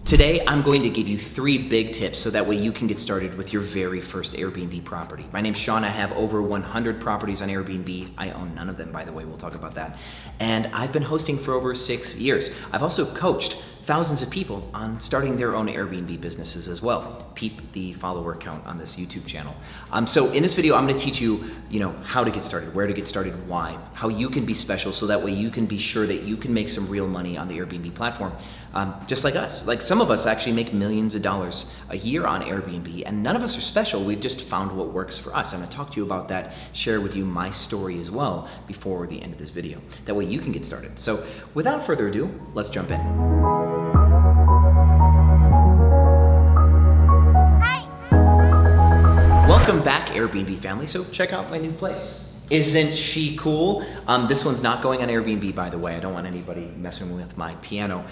Today, I'm going to give you 3 big tips so that way you can get started with your very first Airbnb property. My name's Sean. I have over 100 properties on Airbnb. I own none of them, by the way. We'll talk about that. And I've been hosting for over 6 years. I've also coached thousands of people on starting their own Airbnb businesses as well. Peep the follower count on this YouTube channel. So in this video, I'm gonna teach you, how to get started, where to get started, why, how you can be special so that way you can be sure that you can make some real money on the Airbnb platform, just like us. Like some of us actually make millions of dollars a year on Airbnb, and none of us are special. We've just found what works for us. I'm gonna talk to you about that, share with you my story as well before the end of this video. That way you can get started. So without further ado, let's jump in. Welcome back, Airbnb family. So check out my new place. Isn't she cool? This one's not going on Airbnb, by the way. I don't want anybody messing with my piano.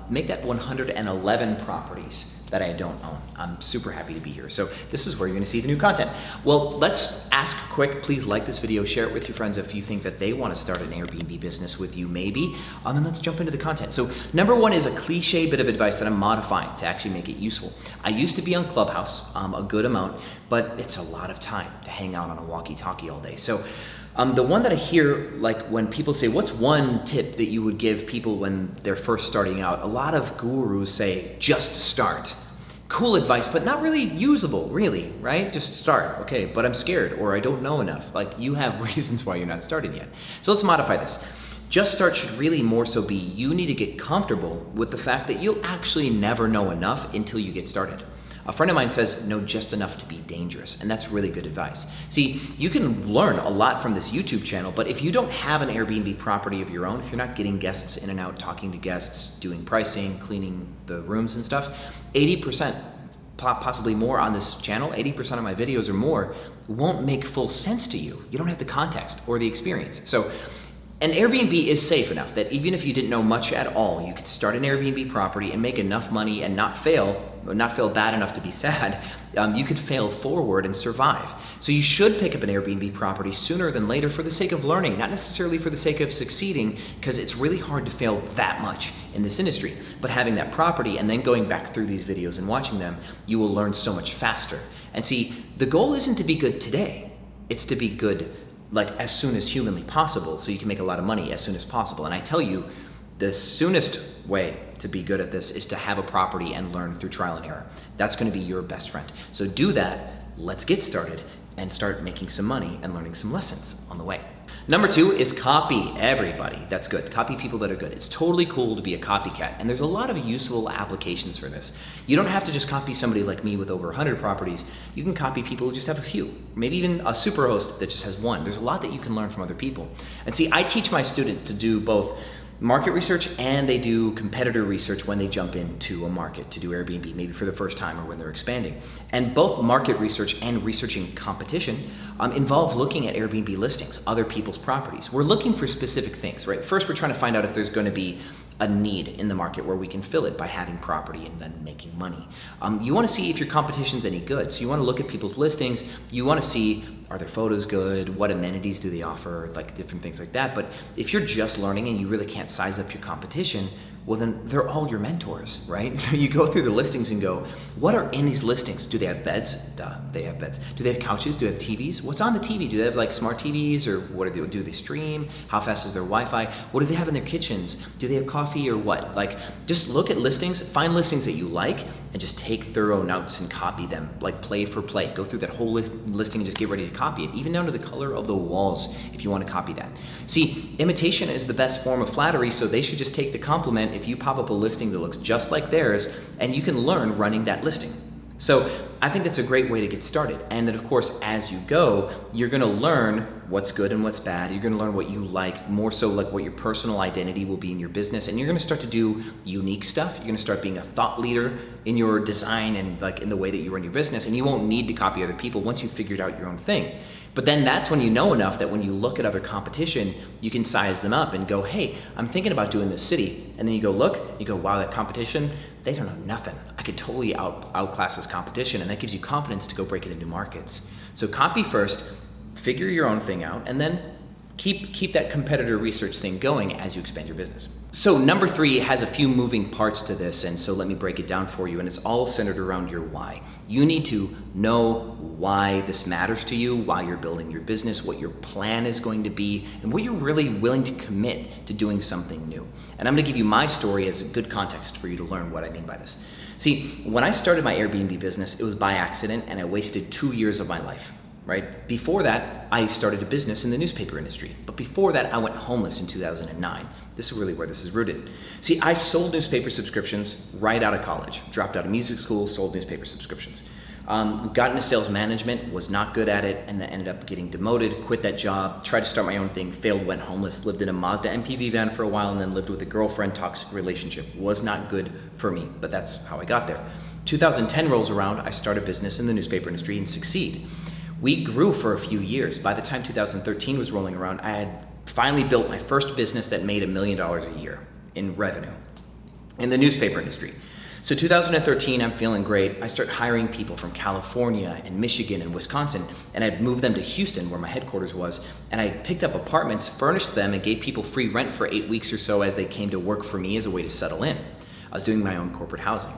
Make that 111 properties that I don't own. I'm super happy to be here. So this is where you're gonna see the new content. Well, let's ask quick. Please like this video, share it with your friends if you think that they wanna start an Airbnb business with you, maybe. And let's jump into the content. So number 1 is a cliche bit of advice that I'm modifying to actually make it useful. I used to be on Clubhouse a good amount, but it's a lot of time to hang out on a walkie-talkie all day. So the one that I hear, like when people say, what's one tip that you would give people when they're first starting out? A lot of gurus say, just start. Cool advice, but not really usable, really, right? Just start, okay, but I'm scared or I don't know enough. Like you have reasons why you're not starting yet. So let's modify this. Just start should really more so be you need to get comfortable with the fact that you'll actually never know enough until you get started. A friend of mine says, know just enough to be dangerous, and that's really good advice. See, you can learn a lot from this YouTube channel, but if you don't have an Airbnb property of your own, if you're not getting guests in and out, talking to guests, doing pricing, cleaning the rooms and stuff, 80%, possibly more on this channel, 80% of my videos or more won't make full sense to you. You don't have the context or the experience. So, an Airbnb is safe enough that even if you didn't know much at all, you could start an Airbnb property and make enough money and not fail bad enough to be sad. You could fail forward and survive. So you should pick up an Airbnb property sooner than later for the sake of learning, not necessarily for the sake of succeeding, because it's really hard to fail that much in this industry. But having that property and then going back through these videos and watching them, you will learn so much faster. And see, the goal isn't to be good today, it's to be good like as soon as humanly possible, so you can make a lot of money as soon as possible. And I tell you, the soonest way to be good at this is to have a property and learn through trial and error. That's gonna be your best friend. So do that, let's get started and start making some money and learning some lessons on the way. Number 2 is copy everybody. That's good. Copy people that are good. It's totally cool to be a copycat, and there's a lot of useful applications for this. You don't have to just copy somebody like me with over 100 properties. You can copy people who just have a few, maybe even a super host that just has 1. There's a lot that you can learn from other people. And see, I teach my students to do both market research and they do competitor research when they jump into a market to do Airbnb, maybe for the first time or when they're expanding. And both market research and researching competition involve looking at Airbnb listings, other people's properties. We're looking for specific things, right? First, we're trying to find out if there's going to be a need in the market where we can fill it by having property and then making money. You want to see if your competition's any good. So you want to look at people's listings. You want to see, are their photos good? What amenities do they offer? Like different things like that. But if you're just learning and you really can't size up your competition, well then they're all your mentors, right? So you go through the listings and go, what are in these listings? Do they have beds? Duh, they have beds. Do they have couches? Do they have TVs? What's on the TV? Do they have like smart TVs, or what do they stream? How fast is their Wi-Fi? What do they have in their kitchens? Do they have coffee or what? Like just look at listings, find listings that you like, and just take thorough notes and copy them, like play for play. Go through that whole listing and just get ready to copy it, even down to the color of the walls if you want to copy that. See, imitation is the best form of flattery, so they should just take the compliment if you pop up a listing that looks just like theirs, and you can learn running that listing. So I think that's a great way to get started. And then of course, as you go, you're gonna learn what's good and what's bad. You're gonna learn what you like, more so like what your personal identity will be in your business. And you're gonna start to do unique stuff. You're gonna start being a thought leader in your design and like in the way that you run your business. And you won't need to copy other people once you've figured out your own thing. But then that's when you know enough that when you look at other competition, you can size them up and go, hey, I'm thinking about doing this city. And then you go look, you go, wow, that competition, they don't know nothing. I could totally outclass this competition, and that gives you confidence to go break it into markets. So copy first, figure your own thing out, and then keep that competitor research thing going as you expand your business. So number 3 has a few moving parts to this, and so let me break it down for you, and it's all centered around your why. You need to know why this matters to you, why you're building your business, what your plan is going to be, and what you're really willing to commit to doing something new. And I'm gonna give you my story as a good context for you to learn what I mean by this. See, when I started my Airbnb business, it was by accident, and I wasted 2 years of my life. Right? Before that, I started a business in the newspaper industry. But before that, I went homeless in 2009. This is really where this is rooted. See, I sold newspaper subscriptions right out of college. Dropped out of music school, sold newspaper subscriptions. Got into sales management, was not good at it, and then ended up getting demoted, quit that job, tried to start my own thing, failed, went homeless, lived in a Mazda MPV van for a while, and then lived with a girlfriend, toxic relationship. Was not good for me, but that's how I got there. 2010 rolls around, I start a business in the newspaper industry and succeed. We grew for a few years. By the time 2013 was rolling around, I had finally built my first business that made $1 million a year in revenue in the newspaper industry. So 2013, I'm feeling great. I start hiring people from California and Michigan and Wisconsin, and I'd moved them to Houston where my headquarters was, and I picked up apartments, furnished them, and gave people free rent for 8 weeks or so as they came to work for me as a way to settle in. I was doing my own corporate housing.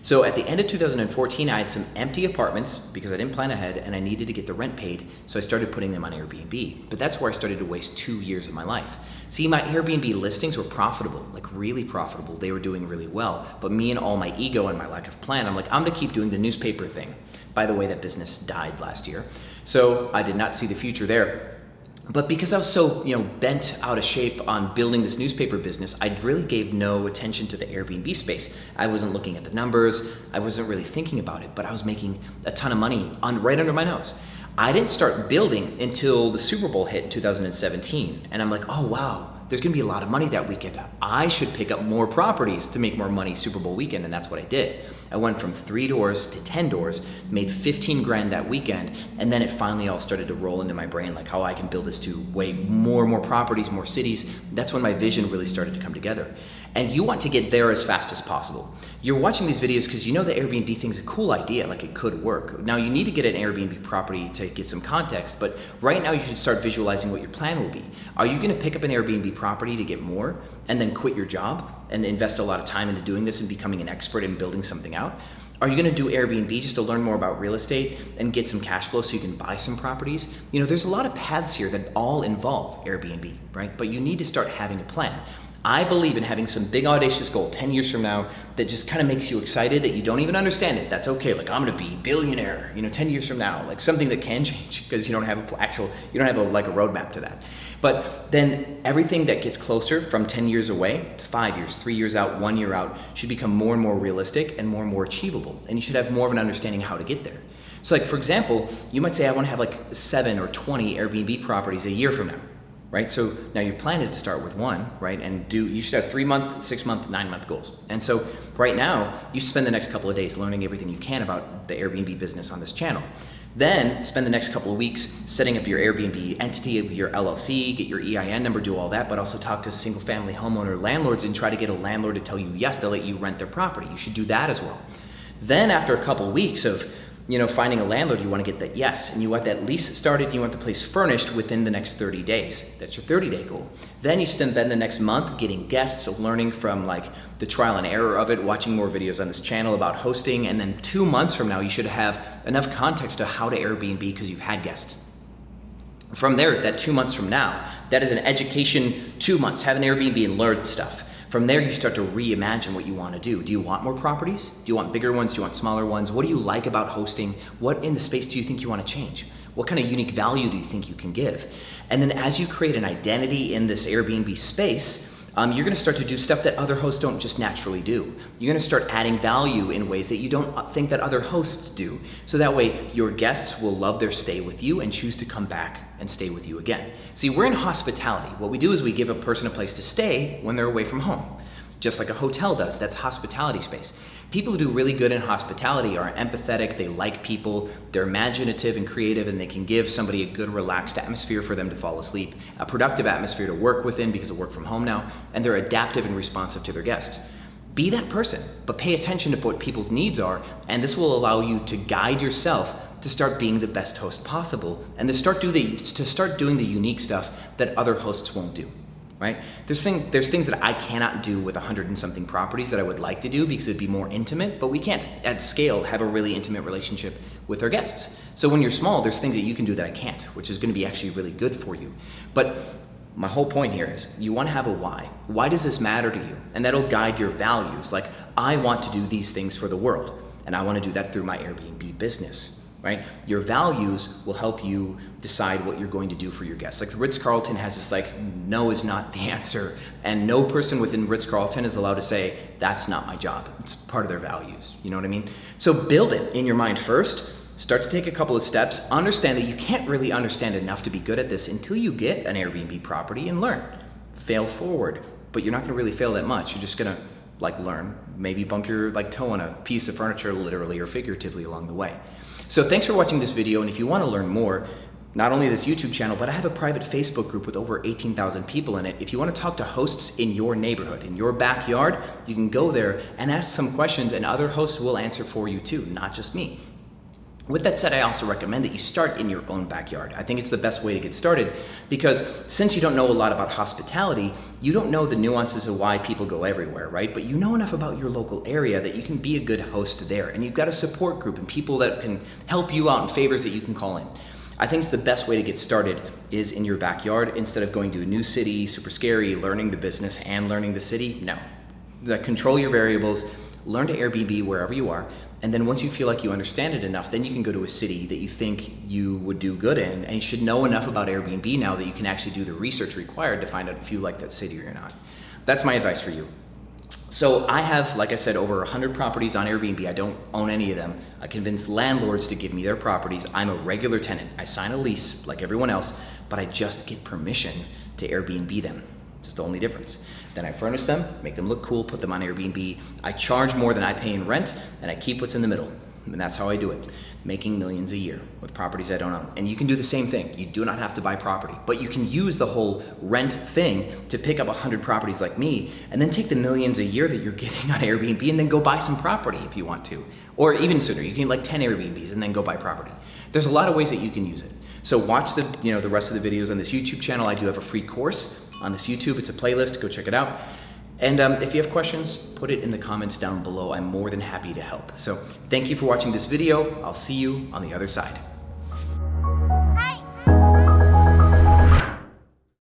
So at the end of 2014, I had some empty apartments because I didn't plan ahead and I needed to get the rent paid, so I started putting them on Airbnb. But that's where I started to waste 2 years of my life. See, my Airbnb listings were profitable, like really profitable. They were doing really well. But me and all my ego and my lack of plan, I'm like, I'm gonna keep doing the newspaper thing. By the way, that business died last year. So I did not see the future there. But because I was so, bent out of shape on building this newspaper business, I really gave no attention to the Airbnb space. I wasn't looking at the numbers. I wasn't really thinking about it, but I was making a ton of money right under my nose. I didn't start building until the Super Bowl hit in 2017. And I'm like, oh wow, there's gonna be a lot of money that weekend. I should pick up more properties to make more money Super Bowl weekend, and that's what I did. I went from 3 doors to 10 doors, made 15 grand that weekend, and then it finally all started to roll into my brain, like how I can build this to way more properties, more cities. That's when my vision really started to come together. And you want to get there as fast as possible. You're watching these videos because you know the Airbnb thing's a cool idea, like it could work. Now you need to get an Airbnb property to get some context, but right now you should start visualizing what your plan will be. Are you gonna pick up an Airbnb property to get more and then quit your job and invest a lot of time into doing this and becoming an expert in building something out? Are you gonna do Airbnb just to learn more about real estate and get some cash flow so you can buy some properties? There's a lot of paths here that all involve Airbnb, right? But you need to start having a plan. I believe in having some big audacious goal 10 years from now that just kind of makes you excited that you don't even understand it. That's okay. Like I'm gonna be billionaire, 10 years from now, like something that can change because you don't have a roadmap to that. But then everything that gets closer from 10 years away to 5 years, 3 years out, 1 year out should become more and more realistic and more achievable. And you should have more of an understanding how to get there. So like, for example, you might say, I wanna have like 7 or 20 Airbnb properties a year from now. Right? So now your plan is to start with 1, right? And you should have 3-month, 6-month, 9-month goals. And so right now, you spend the next couple of days learning everything you can about the Airbnb business on this channel. Then spend the next couple of weeks setting up your Airbnb entity, your LLC, get your EIN number, do all that, but also talk to single family homeowner landlords and try to get a landlord to tell you yes, they'll let you rent their property. You should do that as well. Then after a couple of weeks of finding a landlord, you want to get that yes, and you want that lease started, you want the place furnished within the next 30 days. That's your 30-day goal. Then you spend the next month getting guests, learning from like the trial and error of it, watching more videos on this channel about hosting, and then 2 months from now, you should have enough context to how to Airbnb because you've had guests. From there, that 2 months from now, that is an education 2 months, have an Airbnb and learn stuff. From there, you start to reimagine what you want to do. Do you want more properties? Do you want bigger ones? Do you want smaller ones? What do you like about hosting? What in the space do you think you want to change? What kind of unique value do you think you can give? And then as you create an identity in this Airbnb space, you're going to start to do stuff that other hosts don't just naturally do. You're going to start adding value in ways that you don't think that other hosts do. So that way your guests will love their stay with you and choose to come back and stay with you again. See, we're in hospitality. What we do is we give a person a place to stay when they're away from home, just like a hotel does. That's hospitality space. People who do really good in hospitality are empathetic, they like people, they're imaginative and creative, and they can give somebody a good relaxed atmosphere for them to fall asleep, a productive atmosphere to work within because of work from home now, and they're adaptive and responsive to their guests. Be that person, but pay attention to what people's needs are, and this will allow you to guide yourself to start being the best host possible and to start doing the unique stuff that other hosts won't do. Right? There's things that I cannot do with 100 and something properties that I would like to do because it'd be more intimate, but we can't at scale have a really intimate relationship with our guests. So when you're small, there's things that you can do that I can't, which is going to be actually really good for you. But my whole point here is you want to have a why. Why does this matter to you? And that'll guide your values. Like, I want to do these things for the world, and I want to do that through my Airbnb business. Right? Your values will help you decide what you're going to do for your guests. Like the Ritz-Carlton has this like, no is not the answer. And no person within Ritz-Carlton is allowed to say, that's not my job. It's part of their values. You know what I mean? So build it in your mind first. Start to take a couple of steps. Understand that you can't really understand enough to be good at this until you get an Airbnb property and learn. Fail forward. But you're not gonna really fail that much. You're just gonna like learn, maybe bump your like toe on a piece of furniture literally or figuratively along the way. So thanks for watching this video, and if you want to learn more, not only this YouTube channel, but I have a private Facebook group with over 18,000 people in it. If you want to talk to hosts in your neighborhood, in your backyard, you can go there and ask some questions, and other hosts will answer for you too, not just me. With that said, I also recommend that you start in your own backyard. I think it's the best way to get started because since you don't know a lot about hospitality, you don't know the nuances of why people go everywhere, right? But you know enough about your local area that you can be a good host there, and you've got a support group and people that can help you out and favors that you can call in. I think it's the best way to get started is in your backyard instead of going to a new city, super scary, learning the business and learning the city. No. Control your variables, learn to Airbnb wherever you are, and then once you feel like you understand it enough, then you can go to a city that you think you would do good in, and you should know enough about Airbnb now that you can actually do the research required to find out if you like that city or not. That's my advice for you. So I have, like I said, over 100 properties on Airbnb. I don't own any of them. I convinced landlords to give me their properties. I'm a regular tenant. I sign a lease like everyone else, but I just get permission to Airbnb them. It's the only difference. Then I furnish them, make them look cool, put them on Airbnb. I charge more than I pay in rent, and I keep what's in the middle. And that's how I do it, making millions a year with properties I don't own. And you can do the same thing. You do not have to buy property, but you can use the whole rent thing to pick up 100 properties like me, and then take the millions a year that you're getting on Airbnb and then go buy some property if you want to. Or even sooner, you can get like 10 Airbnbs and then go buy property. There's a lot of ways that you can use it. So watch the rest of the videos on this YouTube channel. I do have a free course on this YouTube. It's a playlist, go check it out. And if you have questions, put it in the comments down below. I'm more than happy to help. So thank you for watching this video. I'll see you on the other side.